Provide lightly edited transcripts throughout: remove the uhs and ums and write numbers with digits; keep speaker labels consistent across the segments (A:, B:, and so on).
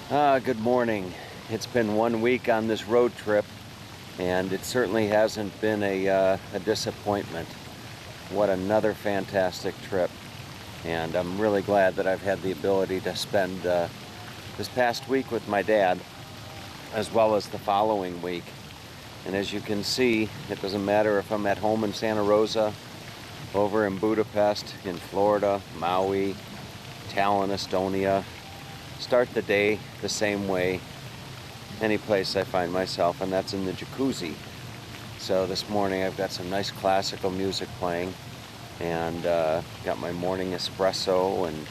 A: Good morning. It's been 1 week on this road trip, and it certainly hasn't been a disappointment. What another fantastic trip, and I'm really glad that I've had the ability to spend this past week with my dad, as well as the following week. And as you can see, it doesn't matter if I'm at home in Santa Rosa, over in Budapest, in Florida, Maui, Tallinn, Estonia. Start the day the same way any place I find myself, and that's in the jacuzzi. So this morning I've got some nice classical music playing, and got my morning espresso and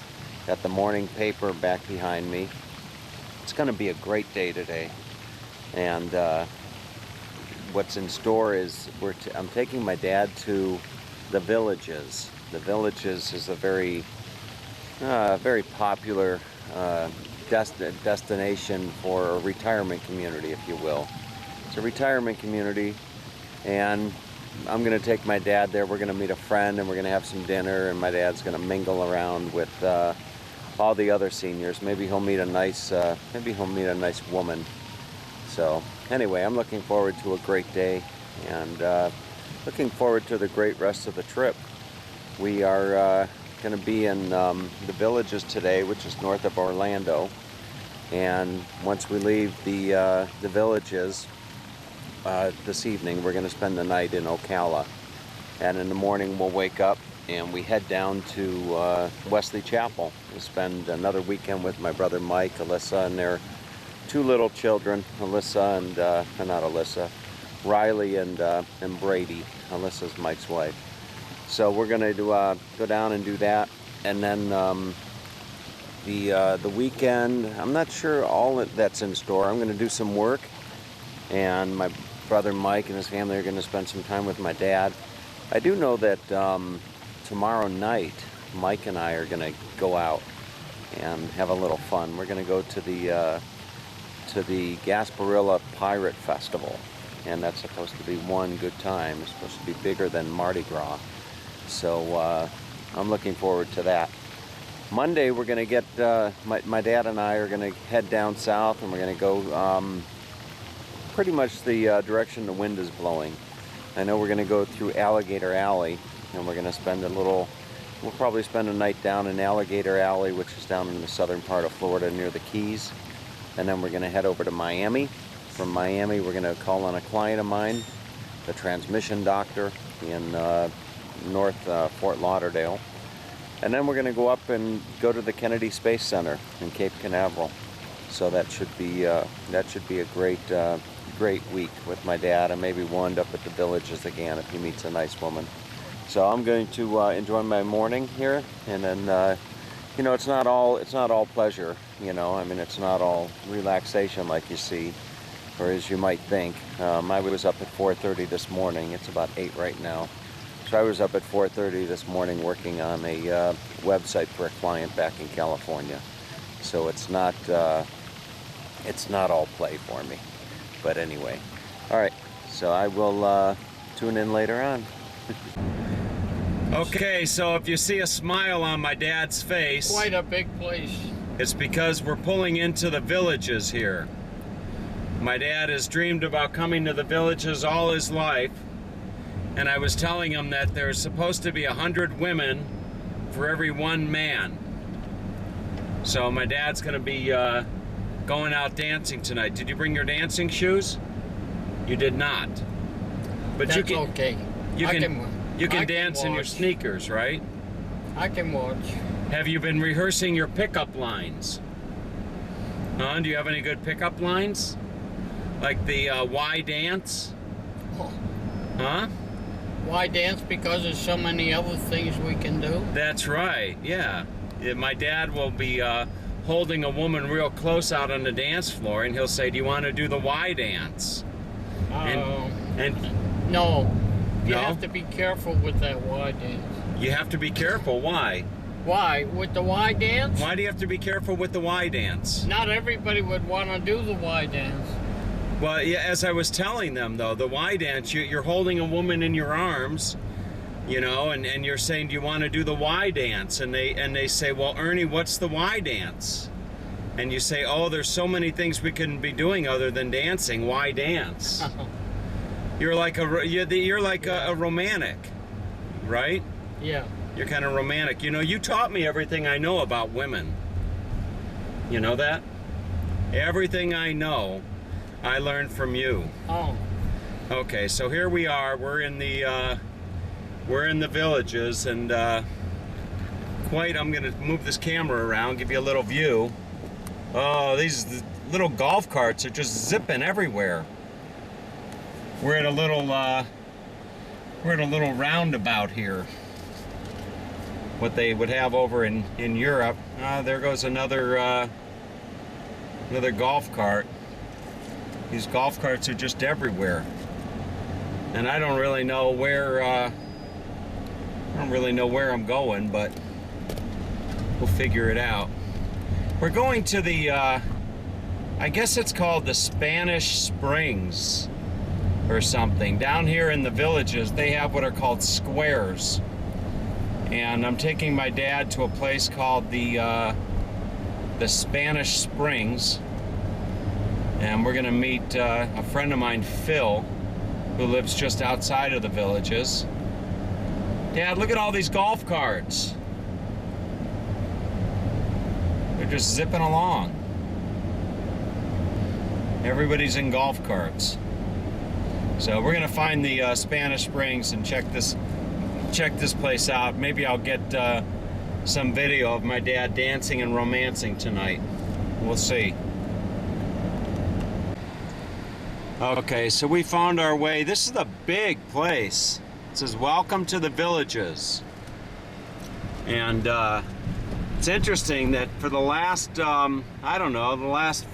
A: got the morning paper back behind me. It's going to be a great day today, and what's in store is I'm taking my dad to the Villages. The Villages is a very popular destination for a retirement community, if you will. It's a retirement community, and I'm going to take my dad there. We're going to meet a friend, and we're going to have some dinner, and my dad's going to mingle around with all the other seniors. Maybe he'll meet a nice woman. So anyway, I'm looking forward to a great day, and looking forward to the great rest of the trip. We are going to be in the Villages today, which is north of Orlando, and once we leave the Villages this evening, we're going to spend the night in Ocala, and in the morning we'll wake up and we head down to Wesley Chapel. We'll spend another weekend with my brother Mike, Alyssa, and their two little children, Riley and Brady. Alyssa's Mike's wife. So we're going to go down and do that, and then the weekend, I'm not sure all that's in store. I'm going to do some work, and my brother Mike and his family are going to spend some time with my dad. I do know that tomorrow night, Mike and I are going to go out and have a little fun. We're going to go to the Gasparilla Pirate Festival, and that's supposed to be one good time. It's supposed to be bigger than Mardi Gras. So I'm looking forward to that. Monday we're going to get, my dad and I are going to head down south, and we're going to go pretty much the direction the wind is blowing. I know we're going to go through Alligator Alley, and we're going to we'll probably spend a night down in Alligator Alley, which is down in the southern part of Florida near the Keys. And then we're going to head over to Miami. From Miami we're going to call on a client of mine, the transmission doctor in North Fort Lauderdale, and then we're going to go up and go to the Kennedy Space Center in Cape Canaveral. So that should be a great week with my dad, and maybe we'll end up at the Villages again if he meets a nice woman. So I'm going to enjoy my morning here, and then it's not all pleasure. I mean, it's not all relaxation like you see, or as you might think. I was up at 4:30 this morning. It's about 8 right now. So I was up at 4:30 this morning working on a website for a client back in California. So it's not all play for me. But anyway, all right. So I will tune in later on. Okay, so if you see a smile on my dad's face,
B: quite a big place.
A: It's because we're pulling into the Villages here. My dad has dreamed about coming to the Villages all his life. And I was telling him that there's supposed to be 100 women for every one man. So my dad's going to be going out dancing tonight. Did you bring your dancing shoes? You did not. But
B: that's okay.
A: You can dance in your sneakers, right?
B: I can watch.
A: Have you been rehearsing your pickup lines? Do you have any good pickup lines? Like the why dance?
B: Oh.
A: Huh?
B: Why dance? Because there's so many other things we can do.
A: That's right, yeah. My dad will be holding a woman real close out on the dance floor, and he'll say, "Do you want to do the why dance?"
B: No. You have to be careful with that why dance.
A: You have to be careful. Why?
B: Why? With the why dance?
A: Why do you have to be careful with the why dance?
B: Not everybody would want to do the why dance.
A: Well, yeah, as I was telling them, though, the why dance, you're holding a woman in your arms, and you're saying, "Do you want to do the why dance?" And they say, "Well, Ernie, what's the why dance?" and you say, oh, there's so many things we couldn't be doing other than dancing. Why dance? You're like a romantic, right?
B: Yeah.
A: You're kind of romantic. You know, you taught me everything I know about women. You know that? Everything I know, I learned from you.
B: Oh.
A: Okay, so here we are. We're in the Villages, and I'm gonna move this camera around, give you a little view. Oh, these little golf carts are just zipping everywhere. We're at a little roundabout here. What they would have over in Europe. There goes another golf cart. These golf carts are just everywhere, and I don't really know where I'm going, but we'll figure it out. We're going to the I guess it's called the Spanish Springs or something. Down here in the Villages, they have what are called squares. And I'm taking my dad to a place called the Spanish Springs, and we're gonna meet a friend of mine, Phil, who lives just outside of the Villages. Dad, look at all these golf carts. They're just zipping along. Everybody's in golf carts. So we're gonna find the Spanish Springs and check this place out. Maybe I'll get some video of my dad dancing and romancing tonight. We'll see. Okay, so we found our way. This is a big place. It says, welcome to the Villages. And it's interesting that for the last, I don't know, the last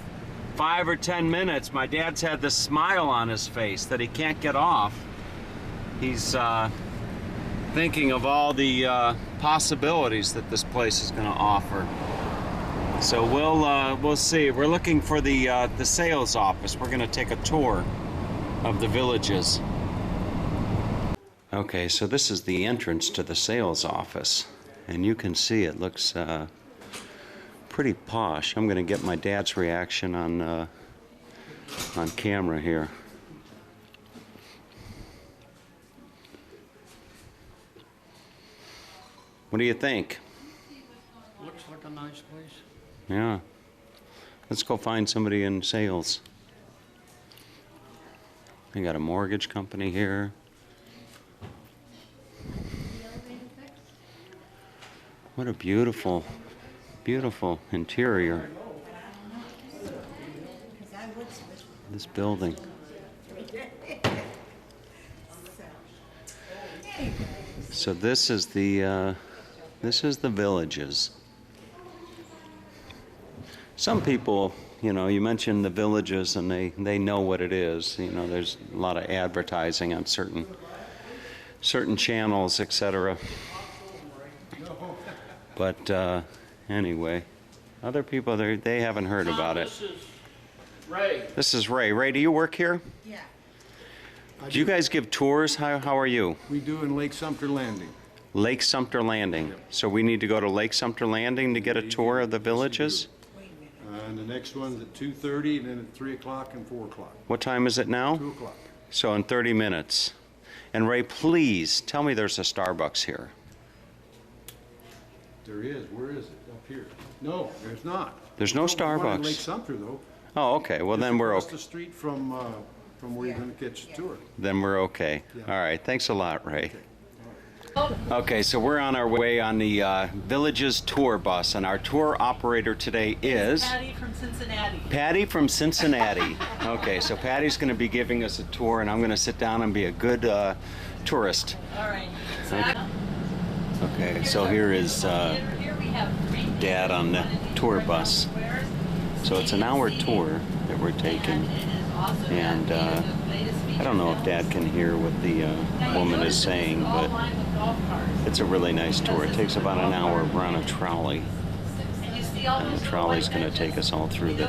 A: 5 or 10 minutes, my dad's had this smile on his face that he can't get off. He's thinking of all the possibilities that this place is going to offer. So we'll see. We're looking for the sales office. We're going to take a tour of the Villages. Okay, so this is the entrance to the sales office, and you can see it looks pretty posh. I'm going to get my dad's reaction on camera here. What do you think?
B: Looks like a nice place.
A: Yeah. Let's go find somebody in sales. They got a mortgage company here. What a beautiful, beautiful interior. This building. So this is the Villages. Some people, you know, you mentioned the Villages and they know what it is. You know, there's a lot of advertising on certain channels, etc. But anyway, other people, they haven't heard about it.
B: This is Ray.
A: This is Ray. Ray, do you work here?
C: Yeah.
A: Do you guys give tours? How are you?
D: We do in Lake Sumter Landing.
A: Lake Sumter Landing. So we need to go to Lake Sumter Landing to get a tour of the Villages?
D: And the next one's at 2:30, and then at 3 o'clock and 4 o'clock.
A: What time is it now?
D: 2 o'clock.
A: So in 30 minutes. And Ray, please tell me there's a Starbucks here.
D: There is. Where is it? Up here. No, there's not.
A: There's no
D: One in
A: Starbucks.
D: Lake Sumter, though.
A: Oh, okay. Well, then we're
D: Across
A: okay.
D: the street from where you're going to catch the tour.
A: Then we're okay.
D: Yeah.
A: All right. Thanks a lot, Ray. Okay, so we're on our way on the Villages tour bus, and our tour operator today is
C: Patty from Cincinnati.
A: Patty from Cincinnati. Okay, so Patty's going to be giving us a tour, and I'm going to sit down and be a good tourist.
C: All right.
A: Okay, so here is Dad on the tour bus. So it's an hour tour that we're taking, and I don't know if Dad can hear what the woman is saying, but it's a really nice tour. It takes about an hour. We're on a trolley, and the trolley's going to take us all through the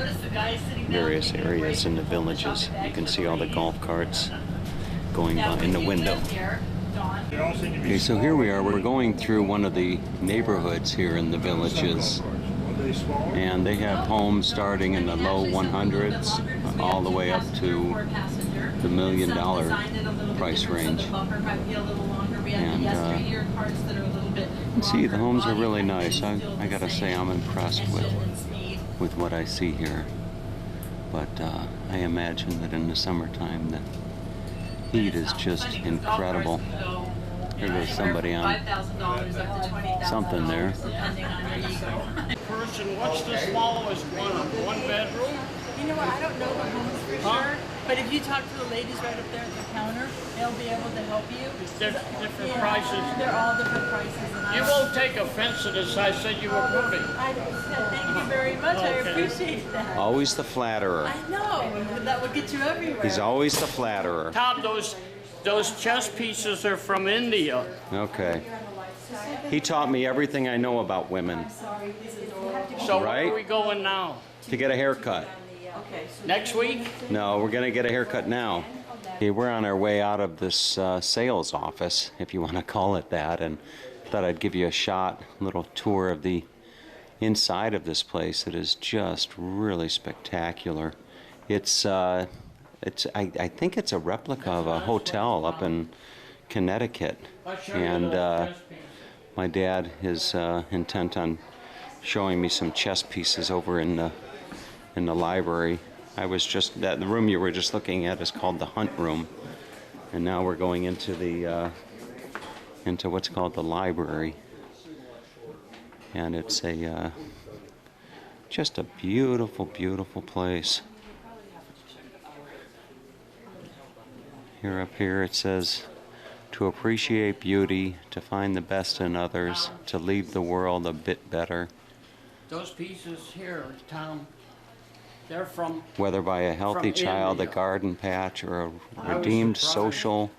A: various areas in the Villages. You can see all the golf carts going by in the window. Okay, so here we are. We're going through one of the neighborhoods here in the Villages,
D: they small?
A: And they have homes starting in the low 100s all the way up to the $1 million price range. And see, the homes are really nice. I gotta say, I'm impressed with what I see here. But I imagine that in the summertime the heat is just incredible. There goes somebody on something there.
B: Person, what's the smallest one bedroom?
C: You know what, I don't know the homes for sure, but if you talk to the ladies right up there at the counter, they'll be able to help you.
B: There's different prices.
C: They're all different prices. And
B: You won't take offense to this, I said you were pretty.
C: I said thank you very much, I appreciate that.
A: Always the flatterer.
C: I know, that would get you everywhere.
A: He's always the flatterer.
B: Tom, those chess pieces are from India.
A: Okay. He taught me everything I know about women.
B: So
A: Right.
B: where are we going now?
A: To get a haircut.
B: Next week?
A: No, we're gonna get a haircut now. Okay, we're on our way out of this sales office, if you want to call it that, and thought I'd give you a little tour of the inside of this place. It is just really spectacular. I think it's a replica of a hotel up in Connecticut, and my dad is intent on showing me some chess pieces over in the library. The room you were just looking at is called the Hunt Room, and now we're going into into what's called the library, and it's just a beautiful, beautiful place. Up here it says, to appreciate beauty, to find the best in others, to leave the world a bit better.
B: Those pieces here, Tom, they're from...
A: Whether by a healthy child, a
B: India.
A: garden patch, or a redeemed social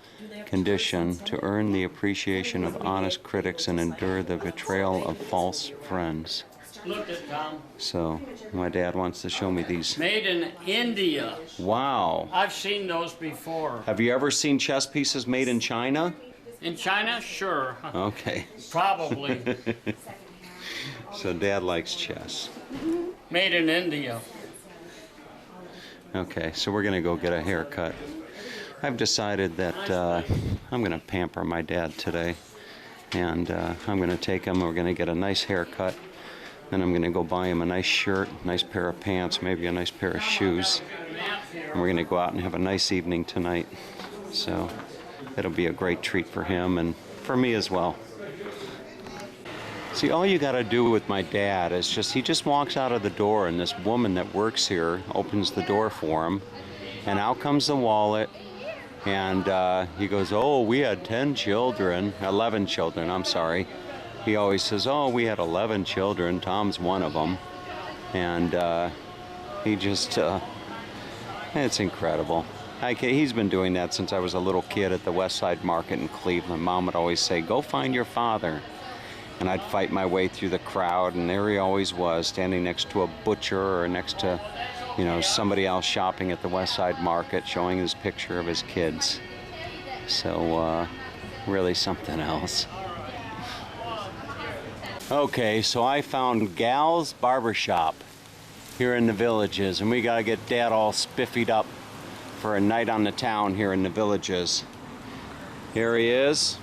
A: condition, to earn the appreciation of honest critics and endure the betrayal of false friends.
B: Look at Tom.
A: So, my dad wants to show me these.
B: Made in India.
A: Wow.
B: I've seen those before.
A: Have you ever seen chess pieces made in China?
B: In China? Sure.
A: Okay.
B: Probably.
A: So Dad likes chess.
B: Made in India.
A: Okay, so we're gonna go get a haircut. I've decided that I'm gonna pamper my dad today, and I'm gonna take him. We're gonna get a nice haircut. Then I'm gonna go buy him a nice shirt, nice pair of pants, maybe a nice pair of shoes. And we're gonna go out and have a nice evening tonight. So it'll be a great treat for him and for me as well. See, all you gotta do with my dad is he just walks out of the door, and this woman that works here opens the door for him, and out comes the wallet, and he goes, oh, we had 11 children, I'm sorry. He always says, oh, we had 11 children, Tom's one of them. And he just, it's incredible. He's been doing that since I was a little kid at the West Side Market in Cleveland. Mom would always say, go find your father. And I'd fight my way through the crowd, and there he always was, standing next to a butcher or next to, somebody else shopping at the West Side Market, showing his picture of his kids. So, really something else. Okay, so I found Gal's Barbershop here in the Villages, and we gotta get Dad all spiffied up for a night on the town here in the Villages. Here he is.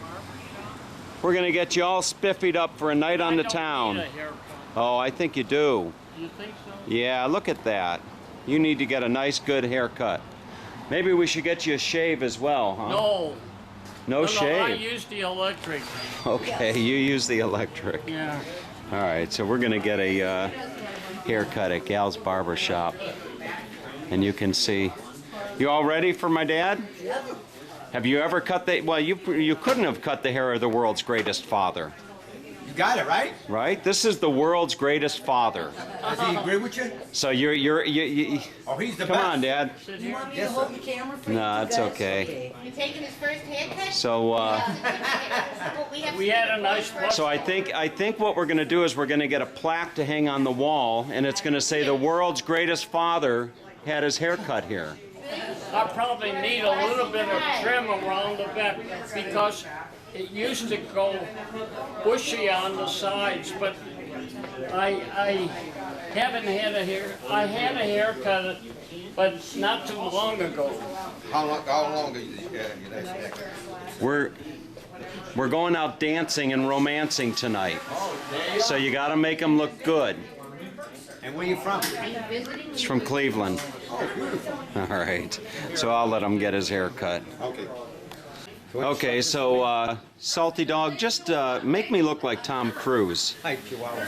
A: We're gonna get you all spiffied up for a night on the town. Oh, I think you do.
B: You think so?
A: Yeah, look at that. You need to get a nice, good haircut. Maybe we should get you a shave as well, huh?
B: No.
A: No shave?
B: I use the electric.
A: Okay, you use the electric.
B: Yeah.
A: All right, so we're gonna get a haircut at Gal's Barbershop. And you can see. You all ready for my dad? Yep. Have you ever cut well, you couldn't have cut the hair of the world's greatest father.
E: You got it, right?
A: Right? This is the world's greatest father.
E: Does he agree with you?
A: So you
E: Oh, he's the
A: come
E: best.
A: on, Dad.
F: You want me to hold the camera for you?
A: No, it's
F: That's
A: okay.
G: You taking his first haircut?
A: So
B: We had a nice
A: so I think what we're gonna do is we're gonna get a plaque to hang on the wall, and it's gonna say the world's greatest father had his hair cut here.
B: I probably need a little bit of trim around the back because it used to go bushy on the sides, but I haven't had a hair. I had a haircut, but not too long ago.
E: How long did you get that?
A: We're going out dancing and romancing tonight. So you got to make them look good.
E: And where you from?
A: It's from Cleveland. All right. So I'll let him get his hair cut.
E: Okay.
A: Okay, so Salty Dog, just make me look like Tom Cruise.
E: Hi, Chihuahua.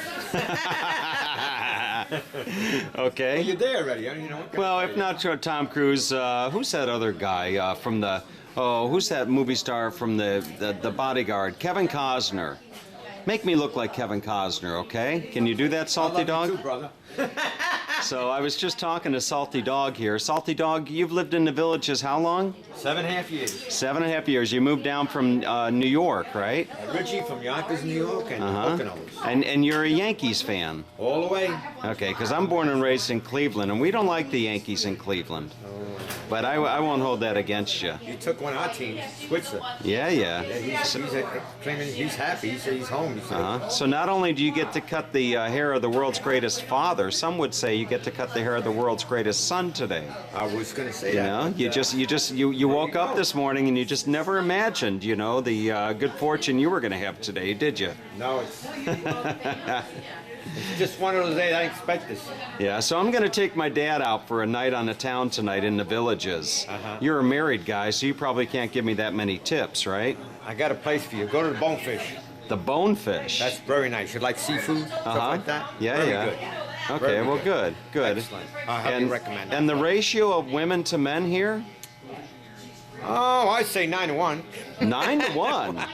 A: Okay.
E: You're there already. You know.
A: Well, if not Tom Cruise, who's that other guy from the? Oh, who's that movie star from the Bodyguard? Kevin Costner. Make me look like Kevin Costner, okay? Can you do that, Salty Dog?
E: You too, brother.
A: So I was just talking to Salty Dog here. Salty Dog, you've lived in the Villages how long?
E: 7.5 years.
A: 7.5 years. You moved down from New York, right?
E: Richie from Yonkers, New York, and Poconos.
A: And you're a Yankees fan.
E: All the way.
A: Okay, because I'm born and raised in Cleveland, and we don't like the Yankees in Cleveland. But I won't hold that against you.
E: You took one of our teams, Switzer.
A: Yeah.
E: He's happy. He said he's home. He said,
A: So not only do you get to cut the hair of the world's greatest father, some would say you get to cut the hair of the world's greatest son today.
E: I was going to say
A: You
E: that.
A: know, you woke up this morning and you just never imagined, you know, the good fortune you were going to have today, did you?
E: No, it's just one of those days I didn't expect this.
A: Yeah, so I'm going to take my dad out for a night on the town tonight in the Villages. You're a married guy, so you probably can't give me that many tips, right?
E: I got a place for you. Go to the Bonefish.
A: The Bonefish.
E: That's very nice. You like seafood, stuff like that?
A: Yeah,
E: very
A: yeah.
E: Good.
A: Okay,
E: Very
A: well, good.
E: Excellent. I highly recommend it.
A: And the ratio of women to men here?
E: Oh, I'd say 9 to 1.
A: 9 to 1.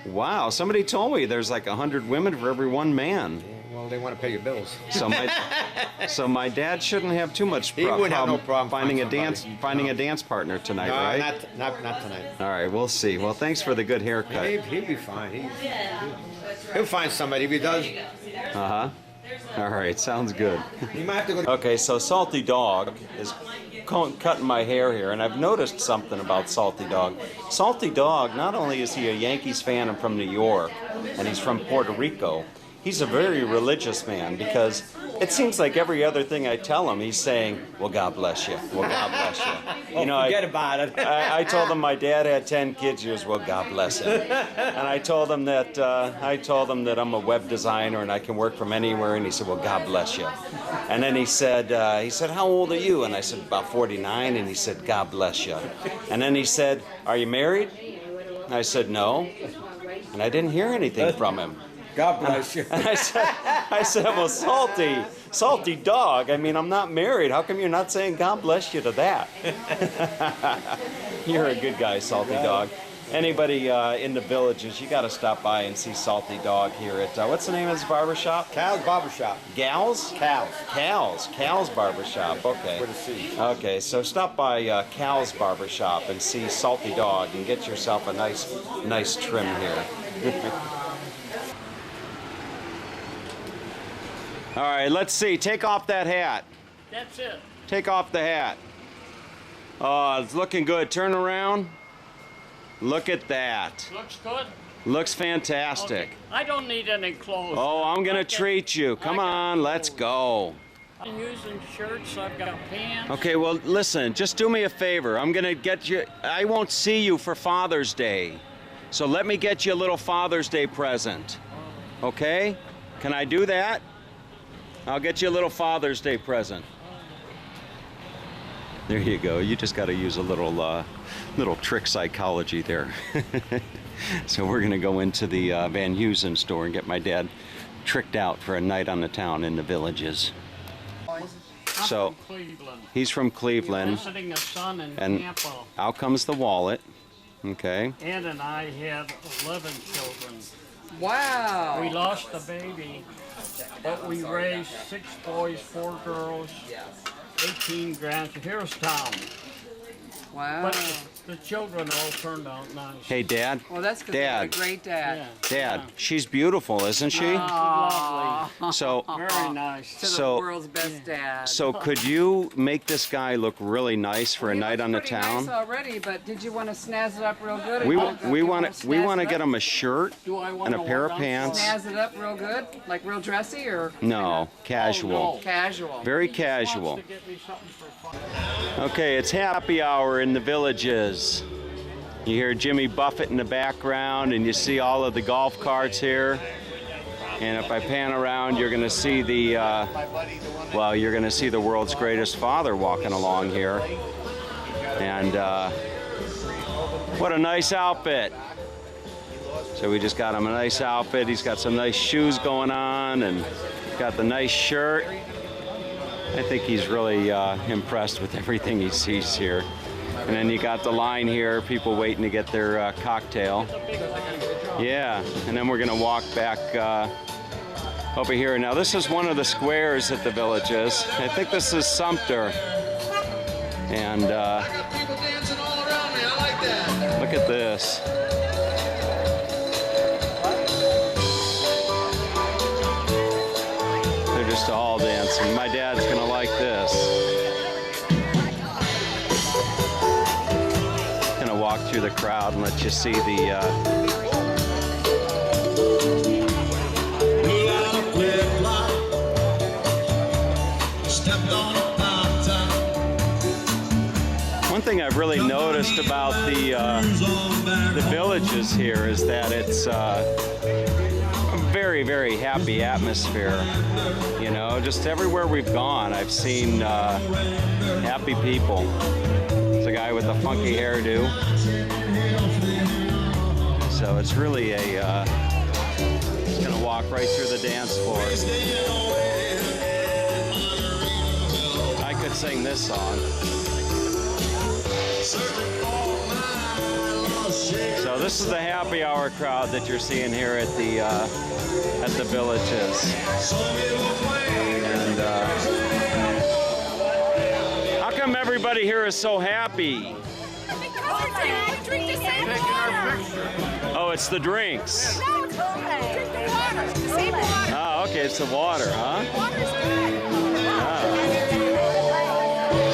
A: Wow, somebody told me there's like 100 women for every one man.
E: Well, they want to pay your bills.
A: So my dad shouldn't have too much
E: He wouldn't have no problem
A: finding
E: finding
A: a dance partner tonight,
E: No,
A: right?
E: not tonight.
A: All right, we'll see. Well, thanks for the good haircut.
E: He'll be fine. He'll find somebody if he does.
A: All right, sounds good.
E: You might have to go.
A: Okay, so Salty Dog is cutting my hair here, and I've noticed something about Salty Dog. Salty Dog, not only is he a Yankees fan and from New York, and he's from Puerto Rico, he's a very religious man, because it seems like every other thing I tell him, he's saying, well, God bless you. Well, God bless you. You know,
E: forget about it.
A: I told him my dad had 10 kids. He goes, well, God bless him. And I told him that I'm a web designer and I can work from anywhere. And he said, well, God bless you. And then he said, how old are you? And I said, about 49. And he said, God bless you. And then he said, are you married? And I said, no. And I didn't hear anything from him.
E: God bless you.
A: And I said, well, Salty Dog, I mean, I'm not married. How come you're not saying God bless you to that? You're a good guy, Salty Dog. Anybody in the Villages, you got to stop by and see Salty Dog here at, what's the name of his barbershop?
E: Cal's Barbershop.
A: Gals? Cal's Barbershop, okay.
E: With a C.
A: Okay, so stop by Cal's Barbershop and see Salty Dog and get yourself a nice trim here. All right, let's see. Take off that hat.
B: That's it.
A: Take off the hat. Oh, it's looking good. Turn around. Look at that.
B: Looks good.
A: Looks fantastic.
B: Okay. I don't need any clothes.
A: Oh, I'm going to
B: Okay.
A: treat you. Come on, let's go.
B: I'm using shirts. I've got pants.
A: Okay, well, listen. Just do me a favor. I'm going to get you... I won't see you for Father's Day. So let me get you a little Father's Day present. Okay? Can I do that? I'll get you a little Father's Day present. There you go. You just got to use a little trick psychology there. So we're going to go into the Van Heusen store and get my dad tricked out for a night on the town in the Villages.
B: I'm
A: So
B: from Cleveland.
A: he's from Cleveland,
B: Visiting a son in
A: and
B: Tampa.
A: out comes the wallet. Okay.
B: Ann and I had 11 children.
C: Wow.
B: We lost a baby, but we raised 6 boys, 4 girls, 18 grandchildren. Here's Tom.
C: Wow.
B: But the children all turned out nice.
A: Hey, Dad.
C: Well, that's because you have a
A: Dad.
C: great dad.
B: Yeah.
A: Dad, she's beautiful, isn't she?
B: Lovely.
A: So,
B: Very nice.
G: To
A: So-
G: the world's best dad.
A: so could you make this guy look really nice for a
G: He
A: night
G: looks
A: on the
G: pretty
A: town?
G: nice already, but did you want to snazz it up real good? or
A: We
G: you
A: want
G: wanna-
A: we
G: you
A: want
G: wanna
A: to we
G: snazz
A: want to
G: it
A: get
G: up?
A: him a shirt
B: Do I want
A: and a
B: to
A: pair of
B: walk
A: pants.
G: Snazz it up real good, like real dressy or
A: No, casual.
B: no.
G: casual.
A: Very
B: He just wants
A: casual.
B: to get me something for fun.
A: Okay, it's happy hour in the Villages. You hear Jimmy Buffett in the background, and you see all of the golf carts here. And if I pan around, you're going to see the, well, you're going to see the world's greatest father walking along here. And what a nice outfit. So we just got him a nice outfit. He's got some nice shoes going on, and got the nice shirt. I think he's really impressed with everything he sees here. And then you got the line here, people waiting to get their cocktail. Yeah, and then we're gonna walk back over here. Now this is one of the squares at the Villages. I think this is Sumter. And look at this. They're just all dancing. My dad's gonna like this. Gonna walk through the crowd and let you see the one thing I've really noticed about the Villages here is that it's a very, very happy atmosphere. You know, just everywhere we've gone, I've seen happy people. There's a guy with a funky hairdo. So it's really a, just gonna walk right through the dance floor. I could sing this song. So this is the happy hour crowd that you're seeing here at the Villages. And how come everybody here is so happy? Oh, it's the drinks.
H: No, it's okay. Drink the water. Save the water.
A: Oh, okay, it's the water, huh?
H: Water's good.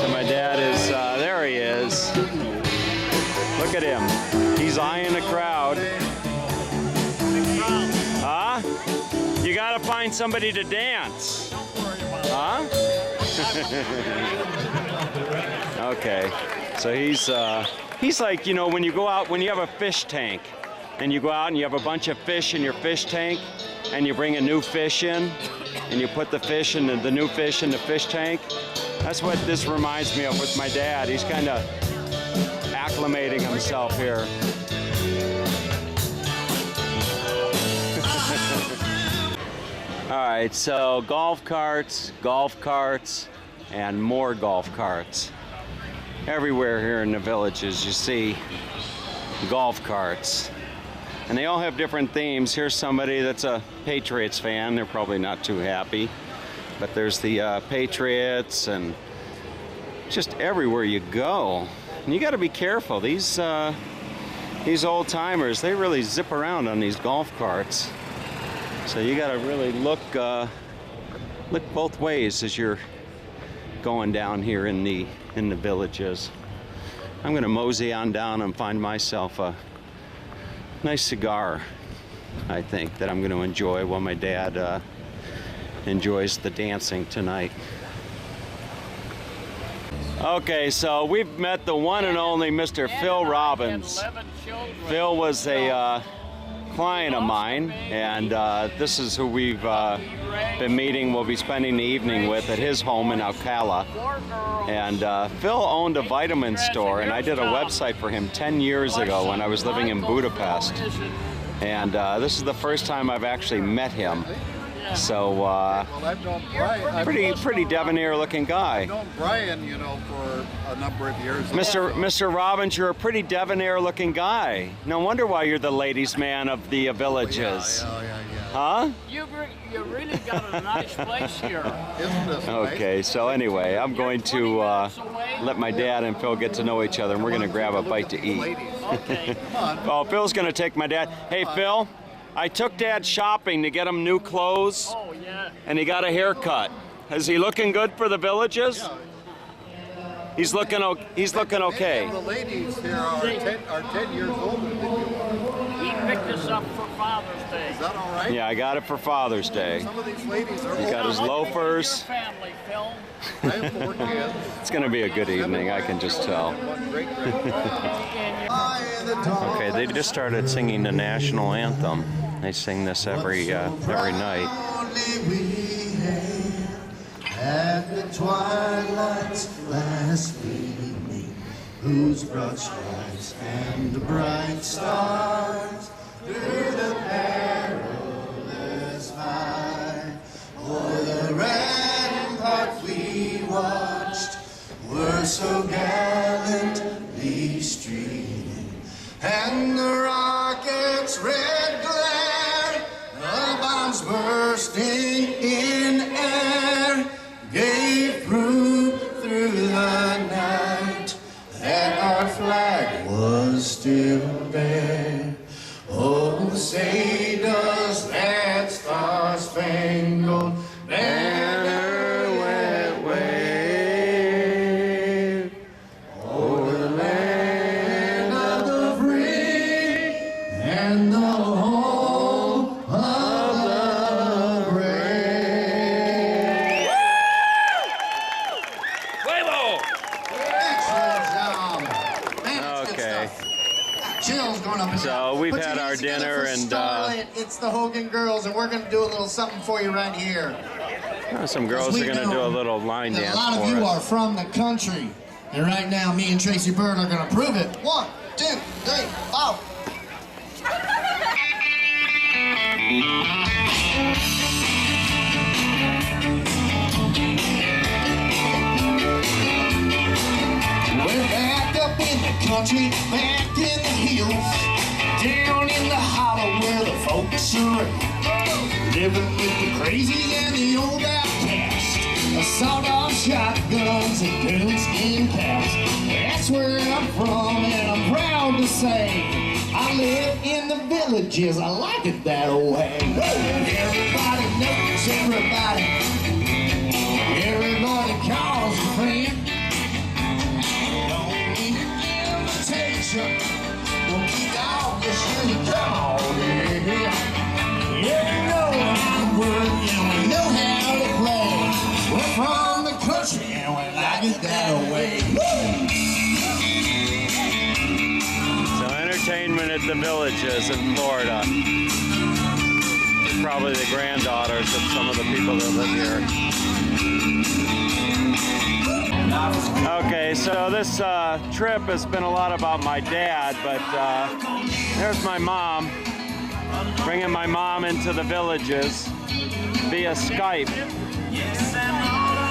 A: So my dad is, there he is. Look at him. He's eyeing the crowd. Huh? You gotta find somebody to dance. Huh? Okay. So he's like, you know, when you go out, when you have a fish tank, and you go out and you have a bunch of fish in your fish tank, and you bring a new fish in, and you put the fish in the new fish in the fish tank. That's what this reminds me of with my dad. He's kind of acclimating himself here. All right, so golf carts, and more golf carts. Everywhere here in the Villages you see golf carts. And they all have different themes. Here's somebody that's a Patriots fan. They're probably not too happy. But there's the Patriots, and just everywhere you go. And you got to be careful. These old timers, they really zip around on these golf carts. So you got to really look both ways as you're going down here in the Villages. I'm going to mosey on down and find myself a nice cigar, I think, that I'm going to enjoy while my dad enjoys the dancing tonight. Okay, so we've met the one and only Mr. Phil Robbins. Phil was a client of mine, and this is who we've been meeting. We'll be spending the evening with at his home in Alcala. And Phil owned a vitamin store, and I did a website for him 10 years ago when I was living in Budapest. And this is the first time I've actually met him. So,
I: Well, I've known Brian.
A: pretty debonair-looking guy.
I: I've known Brian, you know, for a number of years.
A: Mr. Robbins, you're a pretty debonair-looking guy. No wonder why you're the ladies' man of the Villages.
I: Yeah.
A: Huh?
B: You really got a nice place here.
I: Isn't this nice?
A: Okay, so anyway, I'm going to let my dad and Phil get to know each other, and we're going to grab a bite to eat.
B: Okay.
A: Oh, Phil's going to take my dad. Hey, Phil, I took Dad shopping to get him new clothes,
B: Oh, yeah.
A: and he got a haircut. Is he looking good for the Villages?
I: Yeah.
A: He's looking okay.
I: Many of the ladies here are 10 years older than you are.
B: He picked us up for Father's Day.
I: Is that all right?
A: Yeah, I got it for Father's Day.
I: Some of these ladies are
A: He got his loafers.
B: Your family, Phil.
I: I have 4 kids.
A: It's going to be a good evening, I can just tell.
I: One great-grandchild.
A: Okay, they just started singing the National Anthem. They sing this every night.
J: At the twilight's last gleaming, whose broad stripes and the bright stars through the perilous fight, o'er the rampart we watched, were so gallantly streaming, and the rocket's red glare, the bombs bursting in air, gave proof through the night that our flag was still there. Oh, say does that star-spangled banner wave over the land of the free and the home of the brave. Excellent job. Man, that's good
A: Okay.
J: stuff. Chills going up and
A: So
J: down.
A: we've
J: Put
A: had
J: your
A: our
J: hands together
A: dinner
J: for
A: and,
J: Starlight. It's the Hogan Girls, and we're going to do a little something for you right here.
A: Some girls are going to do a little line
J: And
A: dance
J: a lot of
A: for
J: you are
A: us.
J: from the country. And right now, me and Tracy Bird are going to prove it. 1, 2, 3, 4. We're back up in the country, back in the hills, down in the hollow where the folks are living with the crazy and the old outcast, sawed-off shotguns and coonskin caps. That's where I'm from, and I'm proud to say I live in the Villages. I like it that way. Everybody knows everybody. Everybody calls a friend. Don't need an invitation. Well, keep out, you should come on in. Yeah, we know how to work and we know how to play. We're from the country and we like it that way.
A: So entertainment at the Villages in Florida. Probably the granddaughters of some of the people that live here. Okay, so this trip has been a lot about my dad, but there's my mom, bringing my mom into the Villages via Skype.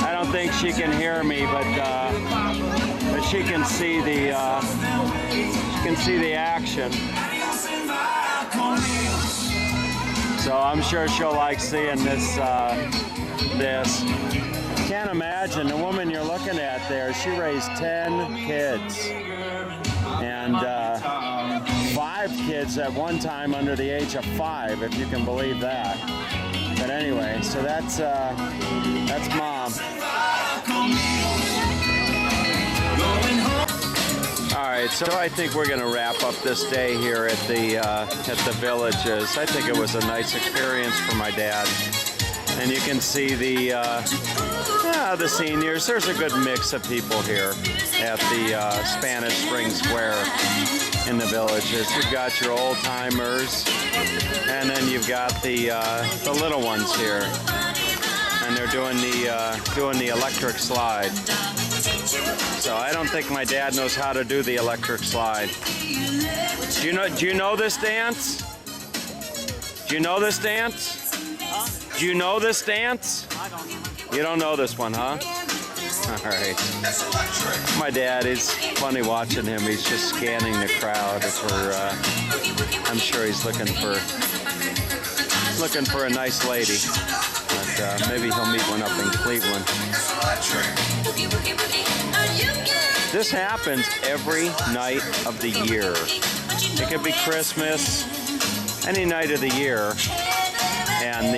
A: I don't think she can hear me, but she can see the action. So I'm sure she'll like seeing this. Can't imagine the woman you're looking at there. She raised 10 kids and 5 kids at one time under the age of 5, if you can believe that. But anyway, so that's Mom. All right, so I think we're going to wrap up this day here at the Villages. I think it was a nice experience for my dad. And you can see the seniors. There's a good mix of people here at the Spanish Spring Square in the Villages. You've got your old timers, and then you've got the little ones here, and they're doing the electric slide. So I don't think my dad knows how to do the electric slide. Do you know this dance? Do you know this dance? Do you know this dance?
B: I don't know.
A: You don't know this one, huh? All right. My dad is funny watching him. He's just scanning the crowd for. I'm sure he's looking for a nice lady. But maybe he'll meet one up in Cleveland. This happens every night of the year. It could be Christmas, any night of the year. And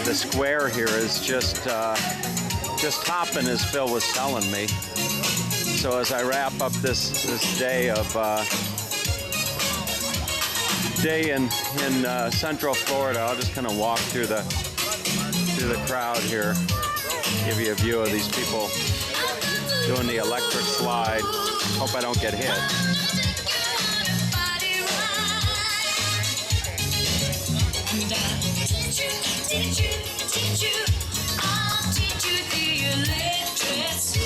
A: the square here is just hopping, as Phil was telling me. So as I wrap up this day of in Central Florida, I'll just kind of walk through the crowd here, give you a view of these people doing the electric slide. Hope I don't get hit.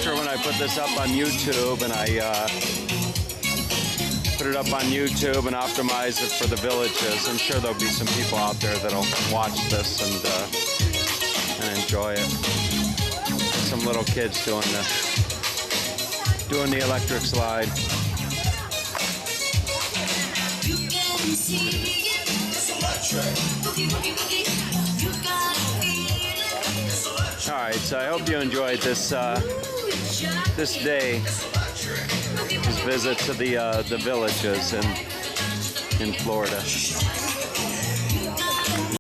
A: Sure, when I put this up on YouTube and I put it up on YouTube and optimize it for the villages, I'm sure there'll be some people out there that'll watch this and enjoy it. Some little kids doing the electric slide. All right, so I hope you enjoyed this day, this visit to the villages in Florida.